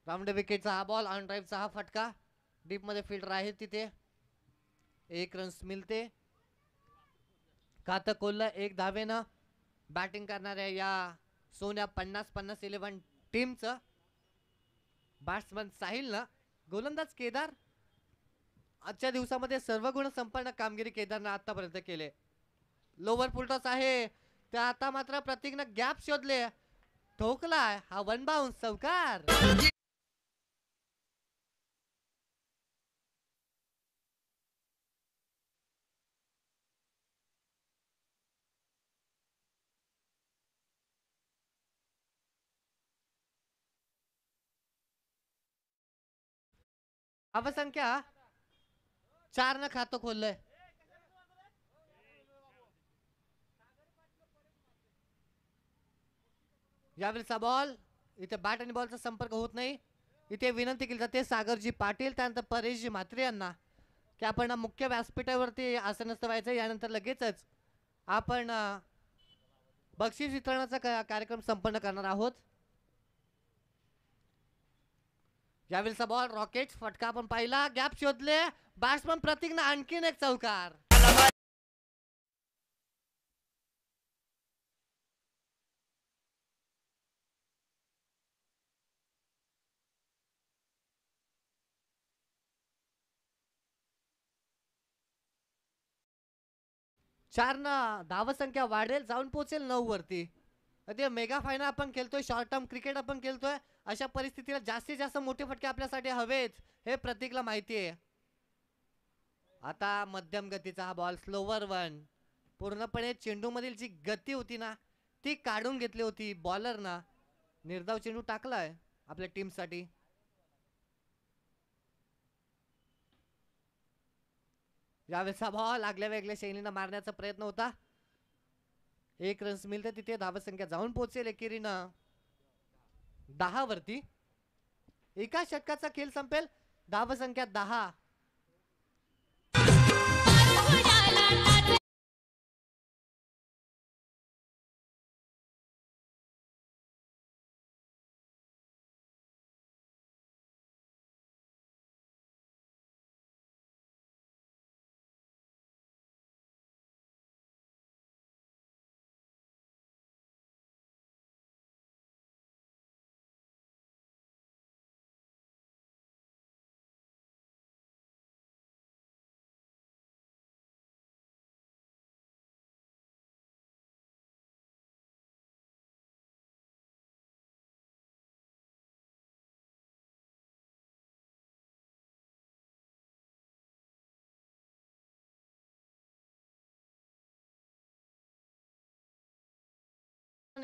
Round विकेटचा हा ball on ड्राईव्हचा हा फटका डीप मध्ये फील्डर आहे तिथे 1 रन्स मिळते. कातक कोल्हा 1 धावेनं बॅटिंग करणाऱ्या या सोन्या 50-50-11 टीमचं बॅट्समन साहिलनं गोलंदाज केदार आजच्या दिवसामध्ये सर्व गुण संपन्न कामगिरी केदारनं आतापर्यंत केले. लोवर फुलटॉस आहे त्या आता मात्र प्रतीकनं गॅप शोधले ठोकलाय हा वन बाउन्स चौकार. धावसंख्या 4 खातं खोललंय. यावेळेचा बॉल इथे बॅट आणि बॉलचा संपर्क होत नाही. इथे विनंती केली जाते सागरजी पाटील त्यानंतर परेशजी म्हात्रे यांना की आपण मुख्य व्यासपीठावरती आसनस्थ व्हायचं. यानंतर लगेचच आपण बक्षीस वितरणाचा कार्यक्रम संपन्न करणार आहोत. यावेळेचा बॉल रॉकेट फटका आपण पाहिला गॅप शोधले बॅट्समन प्रतीकनं आणखीन एक चौकार. धावसंख्या वाढेल जाऊन पोहोचेल 9 वरती. ते मेगा फायनल आपण खेळतोय शॉर्ट टर्म क्रिकेट आपण खेळतोय अशा परिस्थितीला जास्तीत जास्त मोठे फटके आपल्यासाठी हवेच हे प्रतीकला माहिती आहे. आता मध्यम गतीचा हा बॉल स्लोवर वन पूर्णपणे चेंडू मधील जी गती होती ना ती काढून घेतली होती बॉलरना. निर्धाव चेंडू टाकलाय आपल्या टीम साठी. यावेळेचा बॉल आगल्या वेगळ्या शैलीनं मारण्याचा प्रयत्न होता. 1 रन्स मिळते तिथे धावसंख्या जाऊन पोहोचेल एकेरीनं 10 वरती. एका षटकाचा खेळ संपेल धावसंख्या 10.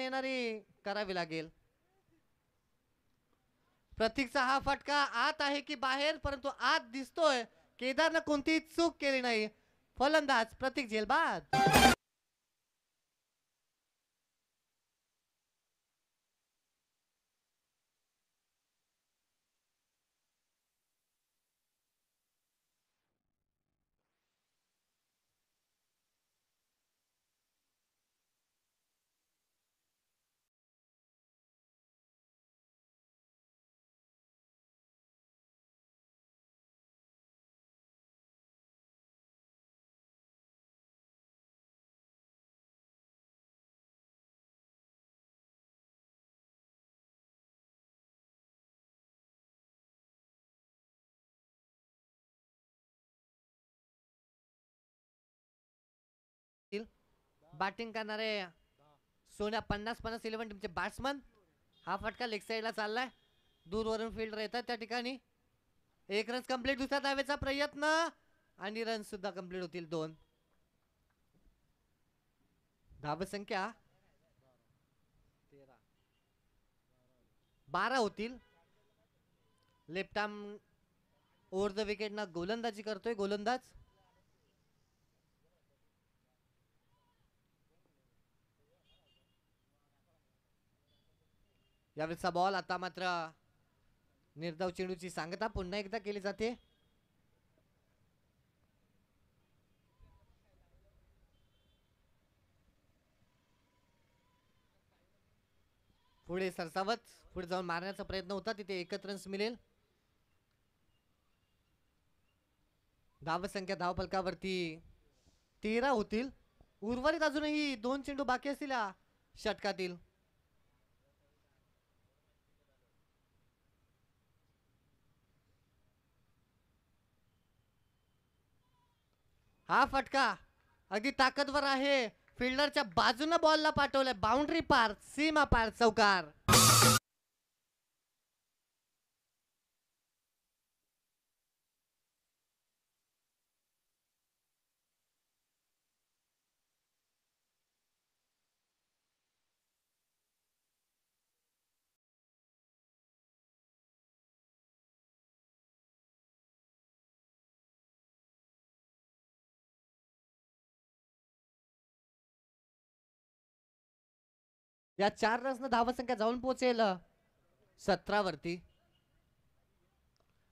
येणारी करावी लागेल. प्रतीकचा हा फटका आत आहे की बाहेर, परंतु आत दिसतोय. केदारनं कोणतीही चूक केली नाही. फलंदाज प्रतीक झेलबाद. बॅटिंग करणारे सोन्या 50-50 11 टीमचे बॅट्समन. हा फटका लेग साईडला चाललाय. दूरवरून फील्डर येतात त्या ठिकाणी. एक रन कंप्लीट. दुसऱ्या धावेचा प्रयत्न आणि रन सुद्धा कंप्लीट होतील 2. धावसंख्या 12 होतील. Left arm over the wicket ना गोलंदाजी करतोय गोलंदाज. यावेळेचा बॉल आता मात्र निर्धाव चेंडूची सांगता पुन्हा एकदा केली जाते. पुढे सरसावत पुढे जाऊन मारण्याचा प्रयत्न होता. तिथे एकच रन्स मिळेल. धावसंख्या धावफलकावरती 13 होतील. उर्वरित अजूनही 2 चेंडू बाकी असतील या षटकातील. हा फटका अगदी ताकदवर आहे. फिल्डरच्या बाजूने बॉलला पाठवलंय. बाउंड्री पार, सीमा पार, चौकार. या 4 रन्स धावसंख्या जाऊन पोहोचेल 17 वरती.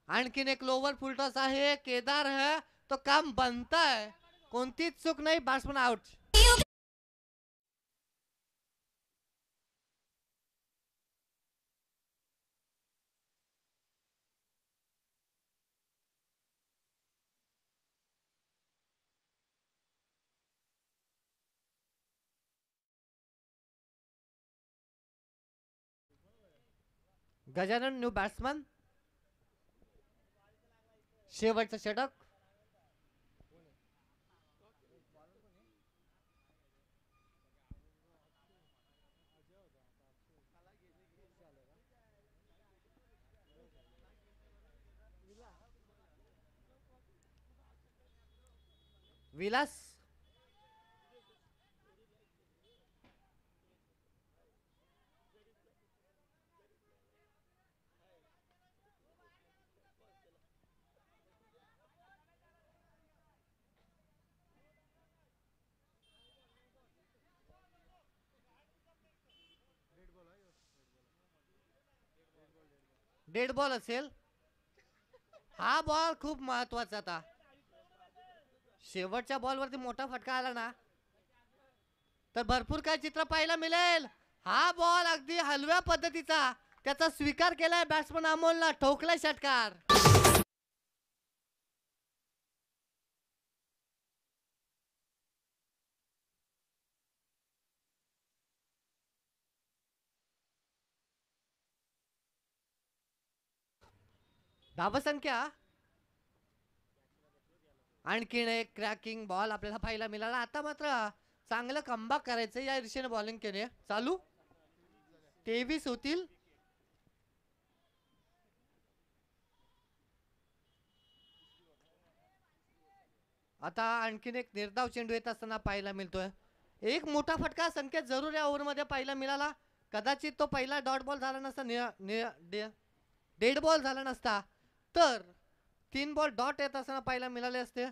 आणखीन एक लोवर फुलटॉस आहे. केदार है तो काम बनताय. कोणतीच चूक नाही. Batsman out. Gajanan new batsman. शेवटचं षटक. विलास डेड बॉल असेल. हा बॉल खूप महत्वाचा. आता शेवटच्या बॉलवरती मोठा फटका आला ना तर भरपूर काय चित्र पाहायला मिळेल. हा बॉल अगदी हलव्या पद्धतीचा त्याचा स्वीकार केलाय बॅट्समन अमोलला. ठोकलाय षटकार. धावसंख्या आणखीन एक क्रॅकिंग बॉल आपल्याला पाहायला मिळाला. आता मात्र चांगलं कमबॅक करायचं या दिशेने बॉलिंग केले. चालू 23 होतील. आता आणखीन एक निर्धाव चेंडू येत असताना पाहायला मिळतोय. एक मोठा फटका संकेत जरूर या ओव्हरमध्ये पाहायला मिळाला. कदाचित तो पहिला डॉट बॉल झाला नसता, डेड बॉल झाला नसता, तर 3 बॉल डॉट येत असताना पाहायला मिळाले असते.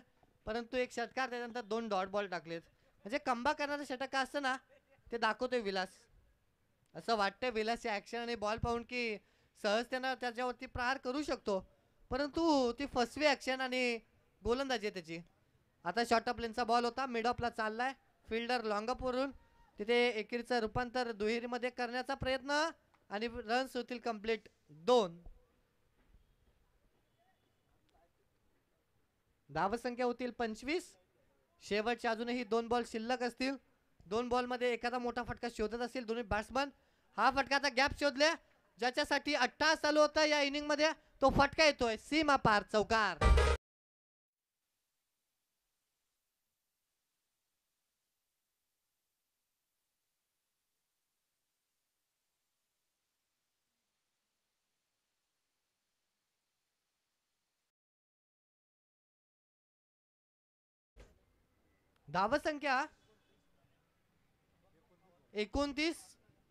परंतु एक षटकार त्याच्यानंतर 2 डॉट बॉल टाकलेत. म्हणजे कमबॅक करणारं षटक का असतं ना, ते दाखवतोय विलास. असं वाटतं विलासची ॲक्शन आणि बॉल पाहून की सहजतेनं त्याच्यावरती प्रहार करू शकतो, परंतु ती फसवी ॲक्शन आणि गोलंदाजी आहे त्याची. आता शॉर्ट ऑफ लेनचा बॉल होता, मिड ऑफला चाललाय. फिल्डर लॉंगअप वरून तिथे एकेरीचं रूपांतर दुहेरीमध्ये करण्याचा प्रयत्न आणि रन्स होतील कंप्लीट 2. धावसंख्या होतील 25. शेवटचे अजूनही 2 बॉल शिल्लक असतील. 2 बॉलमध्ये एखादा मोठा फटका शोधत असतील दोन्ही बॅट्समन. हा फटकाचा गॅप शोधले, ज्याच्यासाठी अट्टास चालू होता या इनिंगमध्ये. तो फटका येतोय सीमा पार चौकार. धावसंख्या 29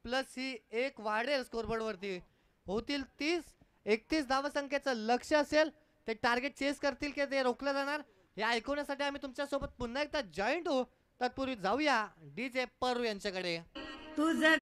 प्लस ही एक वाढेल स्कोरबोर्ड वरती, होतील 30. 31 धावसंख्येचं लक्ष असेल. ते टार्गेट चेस करतील की ते रोखलं जाणार, हे ऐकवण्यासाठी आम्ही तुमच्यासोबत पुन्हा एकदा जॉईंट होऊ. तत्पूर्वी जाऊया डीजे परू यांच्याकडे. तुझं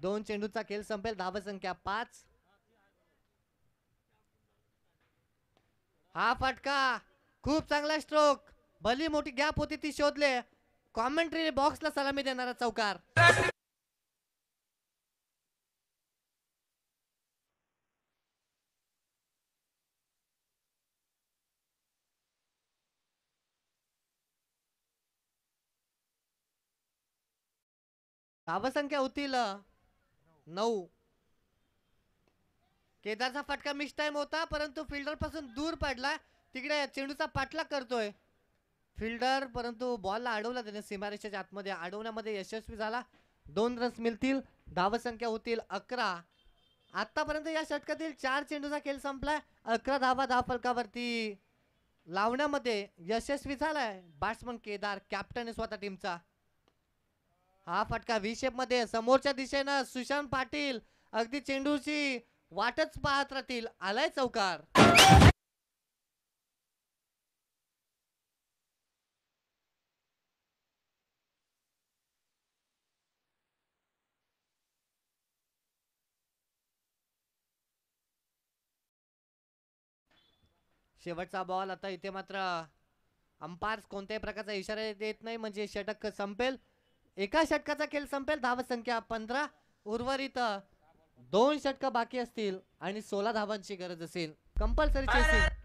2 चेंडूचा खेळ संपेल. धावसंख्या 5. हा फटका खूप चांगला स्ट्रोक. भली मोठी गॅप होती ती शोधले. कॉमेंट्री बॉक्सला सलामी देणारा चौकार. धावसंख्या होतील 9. केदारचा फटका मिस टाइम होता परंतु फिल्डर पासून दूर पडला. तिकडे चेंडूचा पाठलाग करतोय फिल्डर परंतु बॉलला अडवला त्याने. सीमारेषेच्या आतमध्ये अडवण्यामध्ये यशस्वी झाला. 2 रन्स मिळतील. धावसंख्या होतील 11. आतापर्यंत या षटकातील 4 चेंडूचा खेळ संपलाय. 11 धावा धावफलकावरती लावण्यामध्ये यशस्वी झालाय बॅट्समन केदार, कॅप्टन आहे स्वतः टीमचा. हा फटका व्ही शेप मध्ये समोरच्या दिशेनं सुशांत पाटील अगदी चेंडूची वाटच पाहत राहतील. आलाय चौकार. शेवटचा बॉल. आता इथे मात्र अंपायर्स कोणत्याही प्रकारचा इशारा देत नाही म्हणजे षटक संपेल. एका षटकाचा खेळ संपेल. धावसंख्या 15. उर्वरित 2 षटक बाकी असतील आणि 16 धावांची गरज असेल. Compulsory chasing.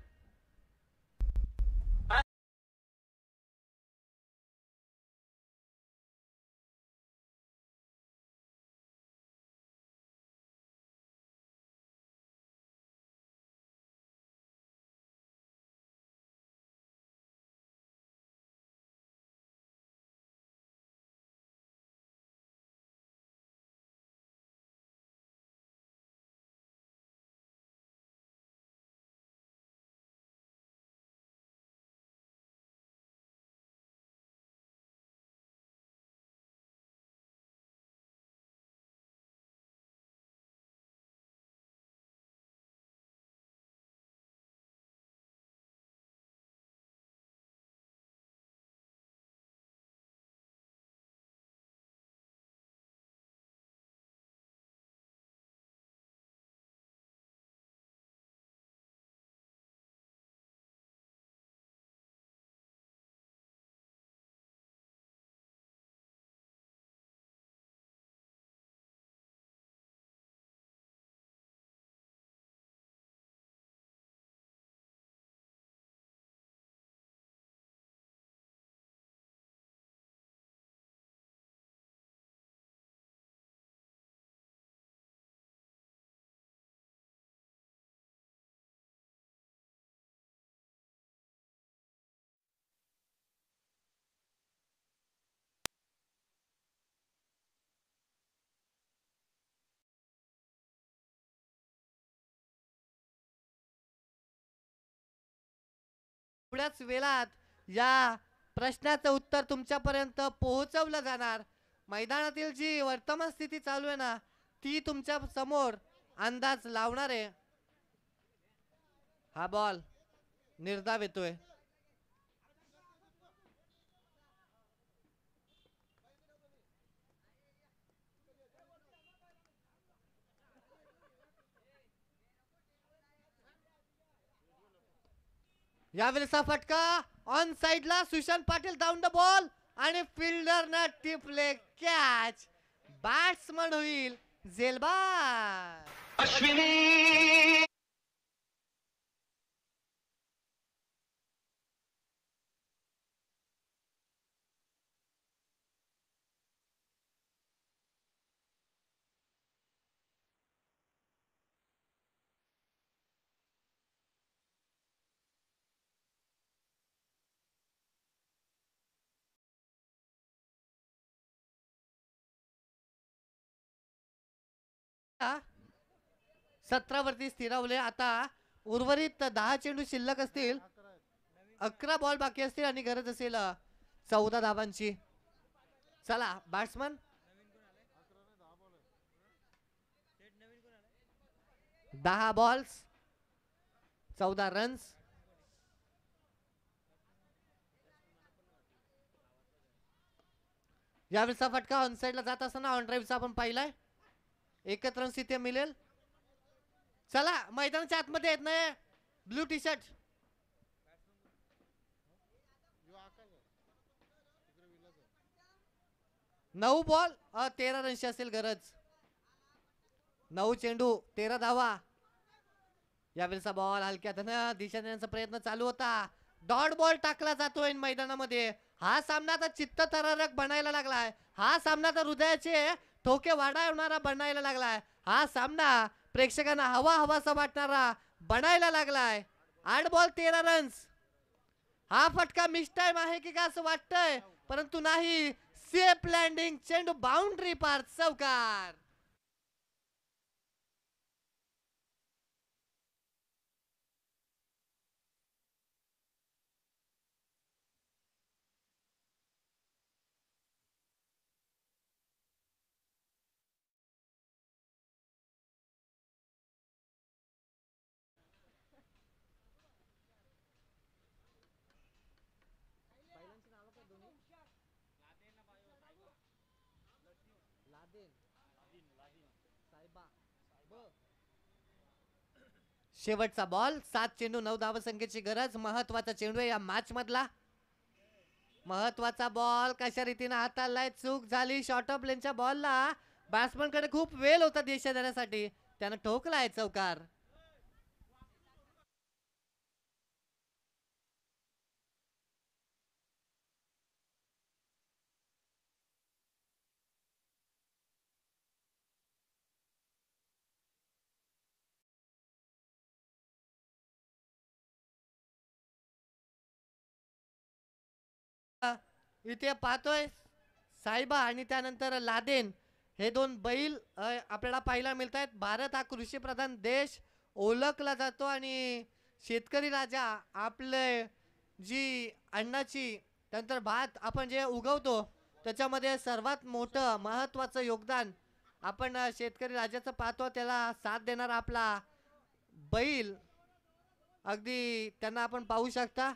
थोड्याच वेळात या प्रश्नाचं उत्तर तुमच्यापर्यंत पोहोचवलं जाणार. मैदानातील जी वर्तमान स्थिती चालू आहे ना ती तुमच्या समोर अंदाज लावणार आहे. हा बॉल निर्धाव येतोय. यावेळेचा फटका ऑन साइडला. Sushant Patil down the ball आणि फिल्डर न टिपले कॅच. बॅट्समन होईल झेलबाद. अश्विनी हा 17 वरती स्थिरावले. आता उर्वरित 10 चेंडू शिल्लक असतील. 11 बॉल बाकी असतील आणि गरज असेल 14 धावांची. चला बॅट्समन 10 बॉल्स 14 रन्स. यावेळेचा फटका ऑन साइडला जात असताना ऑन ड्राईव्हचा आपण पाहिलाय. एकच रन्स इथे मिळेल. चला मैदानाच्या आतमध्ये येत नाही ब्लू टी शर्ट. 9 बॉल 13 रनची असेल गरज. 9 चेंडू 13 धावा. यावेळेचा बॉल हलक्यात दिशा देण्याचा प्रयत्न चालू होता. डॉट बॉल टाकला जातोय मैदानामध्ये. हा सामना आता चित्तथरारक बनायला लागलाय. हा सामना तर हृदयाचे ठोके वाढवणारा बनायला लागलाय. हा सामना प्रेक्षकांना हवा हवासा वाटणारा बनायला लागलाय. 8 बॉल 13 रन्स. हा फटका मिस टाइम आहे की काय असं वाटतंय, परंतु नाही. सेफ लँडिंग चेंडू बाउंड्री पार चौकार. शेवटचा बॉल. 7 चेंडू 9 धावसंख्येची गरज. महत्वाचा चेंडू या मॅच मधला. महत्वाचा बॉल कशा रीतीने हाताळलाय. चूक झाली शॉर्ट ऑफ लेनच्या बॉलला. बॅट्समन कडे खूप वेळ होता दिशा देण्यासाठी. त्यानं ठोकलाय चौकार. इथे पाहतोय साईबा आणि त्यानंतर लादेन हे दोन बैल आपल्याला पाहायला मिळत आहेत. भारत हा कृषी प्रधान देश ओळखला जातो आणि शेतकरी राजा आपले जी अन्नाची त्यानंतर भात आपण जे उगवतो त्याच्यामध्ये सर्वात मोठं महत्वाचं योगदान आपण शेतकरी राजाचं पाहतो. त्याला साथ देणारा आपला बैल अगदी त्यांना आपण पाहू शकता.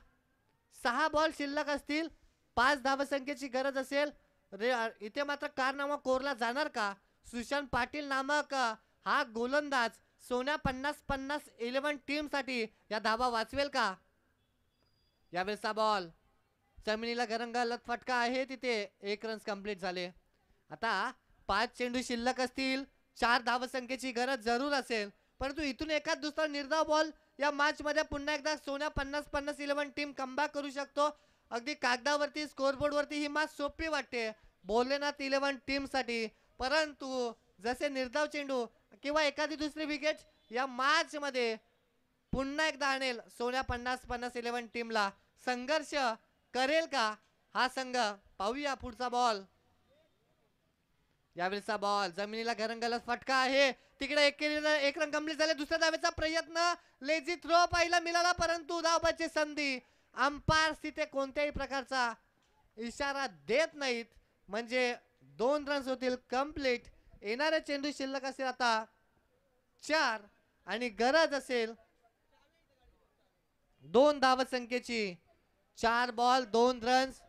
6 बॉल शिल्लक असतील. 5 धावसंख्येची गरज असेल. इथे मात्र कारनामा कोरला जाणार का. सुशांत पाटील नामक हा गोलंदाज सोन्या 50-50 11 टीम साठी या धावा वाचवेल का. यावेळेचा बॉल जमिनीला घरंगळत फटका आहे. तिथे 1 रन्स कंप्लीट झाले. आता 5 चेंडू शिल्लक असतील. 4 धावसंख्येची गरज जरूर असेल, परंतु इथून एखाद दुसरा निर्धाव बॉल या मॅच मध्ये पुन्हा एकदा सोन्या 50-50 11 टीम कमबॅक करू शकतो. अगदी कागदावरती स्कोरबोर्ड वरती ही मॅच सोपी वाटते भोलेनाथ 11 टीम साठी, परंतु जसे निर्धाव चेंडू किंवा एखादी दुसरी विकेट या मॅच मध्ये पुन्हा एकदा आणेल सोन्या 50-50 11 टीमला. संघर्ष करेल का हा संघ. पाहूया पुढचा बॉल. यावेळेचा बॉल जमिनीला घरंगळत फटका आहे. तिकडे एक रन कंप्लीट झाले. दुसऱ्या धावेचा प्रयत्न लेझी थ्रो पाहायला मिळाला, परंतु धावबाची संधी. अंपायर तिथे कोणत्याही प्रकारचा इशारा देत नाहीत, म्हणजे 2 रन्स होतील कंप्लीट. येणारे चेंडू शिल्लक असेल आता 4 आणि गरज असेल 2 धावसंख्येची. 4 बॉल 2 रन्स.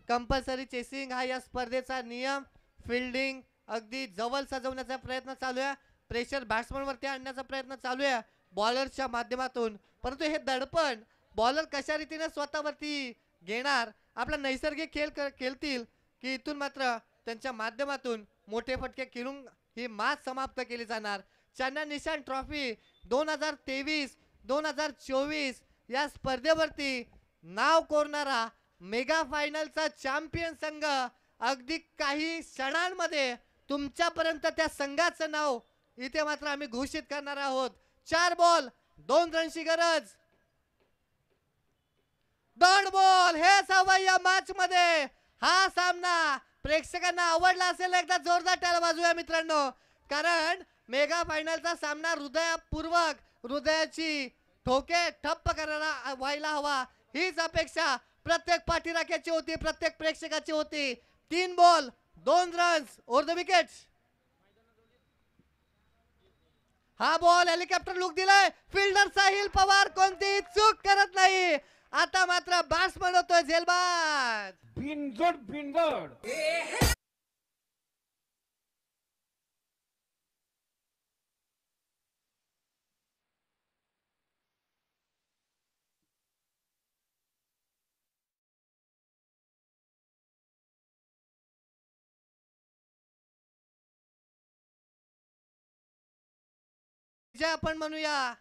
कंपल्सरी चेसिंग हा या स्पर्धेचा नियम. फिल्डिंग अगदी जवळ सजवण्याचा प्रयत्न चालू आहे. प्रेशर बॅट्समन वरती आणण्याचा प्रयत्न चालू आहे बॉलरच्या माध्यमातून, परंतु हे दडपण बॉलर कशा रीतीने स्वतःवरती घेणार. आपला नैसर्गिक खेळ खेळतील की इथून मात्र त्यांच्या माध्यमातून मोठे फटके खेळून ही मॅच समाप्त केली जाणार. चन्ना निशान ट्रॉफी 2023-2024 या स्पर्धेवरती नाव कोरणारा मेगा फायनलचा चॅम्पियन संघ अगदी काही क्षणांमध्ये तुमच्यापर्यंत त्या संघाचं नाव इथे मात्र आम्ही घोषित करणार आहोत. 4 बॉल 2 रनची गरज. डॉट बॉल हे सवय या मॅच मध्ये. हा सामना प्रेक्षकांना आवडला असेल. एकदा जोरदार टाळ्या वाजवूया मित्रांनो, कारण मेगा फायनलचा सामना हृदयपूर्वक हृदयाची ठोके ठप्प करायला व्हायला हवा हीच अपेक्षा प्रत्येक पाठीराख्याची होती, प्रत्येक प्रेक्षकाची होती. 3 ball 2 runs over the wicket. हा बॉल हेलिकॉप्टर लुक दिलाय. फिल्डर साहिल पवार कोणतीही चूक करत नाही. आता मात्र बॅट्समन होतोय झेलबाद. बिनजोड. 。 . . . . . . . . . . . . . . . . . . . . . . . . . . . . . . . . . . . . . . . . . . . . . . . . . . . . . . . . . . . . . . . . . . . . . . . . . . . . . . . . . . . . . . . . . . . . . . . . . . . . . विजय आपण म्हणूया.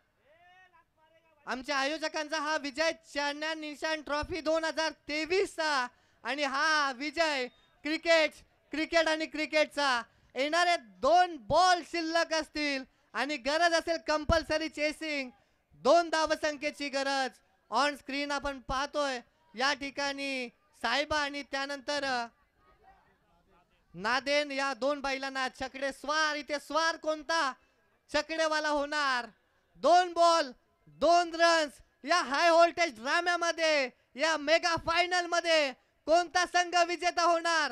आमच्या आयोजकांचा हा विजय चांदण्या निशाण ट्रॉफी 2023 चा आणि हा विजय क्रिकेट आणि क्रिकेटचा. येणारे 2 बॉल शिल्लक असतील आणि गरज असेल कंपल्सरी चेसिंग. 2 धावसंख्येची गरज. ऑन स्क्रीन आपण पाहतोय या ठिकाणी साहेबा आणि त्यानंतर नादेन या 2 बैलांना छकडे स्वार. इथे स्वार कोणता छकडेवाला होणार. 2 बॉल 2 रन्स या हाय व्होल्टेज ड्राम्यामध्ये या मेगा फायनल मध्ये कोणता संघ विजेता होणार.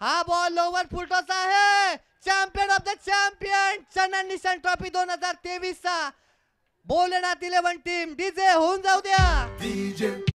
हा बॉल लोवर फुटोचा आहे. चॅम्पियन ऑफ द चॅम्पियन चांदण्या निशाण ट्रॉफी 2023 चा बोलण्यात 11 टीम. डीजे होऊन जाऊ द्या.